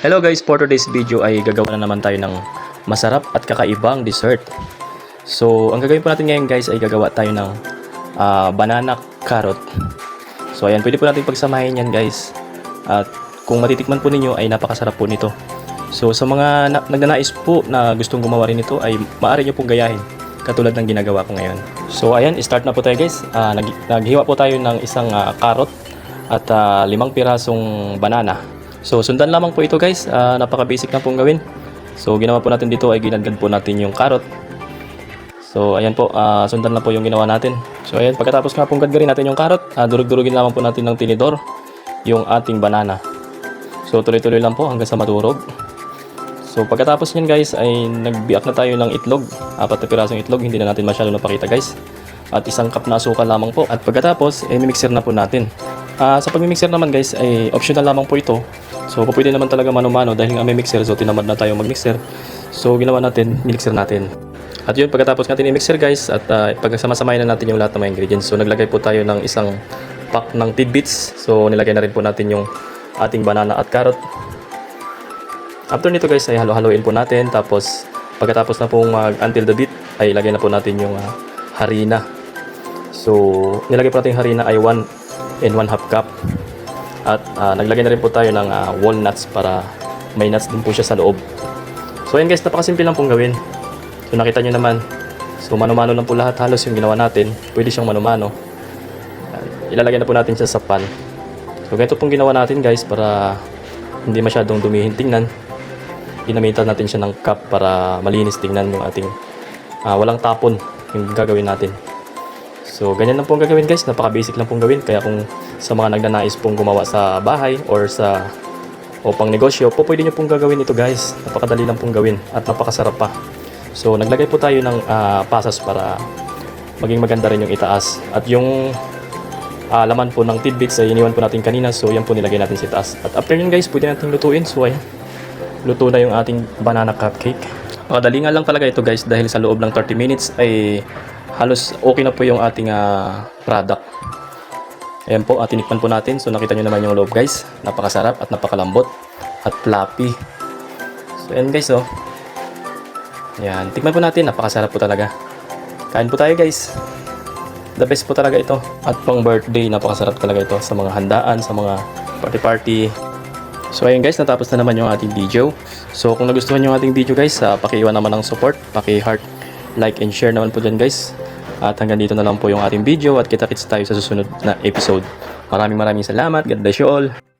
Hello guys, for today's video ay gagawa na naman tayo ng masarap at kakaibang dessert. So, ang gagawin po natin ngayon guys ay gagawa tayo ng banana carrot. So, ayan, pwede po natin pagsamahin yan guys. At kung matitikman po ninyo ay napakasarap po nito. So, sa mga nagnanais po na gustong gumawa rin ito ay maaari nyo pong gayahin katulad ng ginagawa ko ngayon. So, ayan, start na po tayo guys. Naghiwa po tayo ng isang carrot at 5 pirasong banana. So, sundan lamang po ito guys. Napaka-basic na pong gawin. So, ginawa po natin dito ay ginadgad po natin yung carrot. So, ayan po. Sundan na po yung ginawa natin. So, ayan. Pagkatapos nga pong gadgarin natin yung carrot, durug-durugin lamang po natin ng tinidor yung ating banana. So, tuloy-tuloy lang po hanggang sa madurog. So, pagkatapos nyan guys, ay nagbiak na tayo ng itlog. 4 na pirasong itlog. Hindi na natin masyado napakita guys. At 1 cup na asukal lamang po. At pagkatapos, mimixer na po natin. Sa pagmimixer naman guys, ay optional lamang po ito. So, pwede naman talaga mano-mano dahil nga may mixer. So, tinamad na tayo mag-mixer. So, ginawa natin, mixer natin. At yun, pagkatapos natin i-mixer guys, at pagkasama-samahin na natin yung lahat ng mga ingredients. So, naglagay po tayo ng isang pack ng tidbits. So, nilagay na rin po natin yung ating banana at carrot. After nito guys, ay halo-haloin po natin. Tapos, pagkatapos na pong until the beat, ay ilagay na po natin yung harina. So, nilagay po natin yung harina ay 1 and 1/2 cup. At naglagay na rin po tayo ng walnuts para may nuts din po siya sa loob. So ayan guys, napakasimple lang pong gawin. So nakita nyo naman. So mano-mano lang po lahat halos yung ginawa natin. Pwede siyang mano-mano. Ilalagay na po natin siya sa pan. So ganito pong ginawa natin guys para hindi masyadong dumihin tingnan. Ginamitan natin siya ng cup para malinis tingnan yung ating walang tapon yung gagawin natin. So, ganyan lang pong gagawin guys. Napaka-basic lang pong gawin. Kaya kung sa mga nagnanais pong gumawa sa bahay or pang negosyo, pwede nyo pong gagawin ito guys. Napakadali lang pong gawin at napakasarap pa. So, naglagay po tayo ng pasas para maging maganda rin yung itaas. At yung laman po ng tidbits ay iniwan po natin kanina. So, yan po nilagay natin sa itaas. At after yun guys, pwede natin lutuin. So, ay luto na yung ating banana cupcake. Makadali nga lang talaga ito guys dahil sa loob ng 30 minutes ay halos okay na po yung ating product. Ayan po, tinikman po natin. So nakita nyo naman yung loob guys. Napakasarap at napakalambot at fluffy. So ayan guys oh. Ayan, tikman po natin. Napakasarap po talaga. Kain po tayo guys. The best po talaga ito. At pang birthday, napakasarap talaga ito sa mga handaan, sa mga party-party. So ayun guys, natapos na naman yung ating video. So kung nagustuhan yung ating video guys, paki-iwan naman ng support, paki-heart, like and share naman po dyan guys. At hanggang dito na lang po yung ating video at kita-kits tayo sa susunod na episode. Maraming salamat. God bless you all.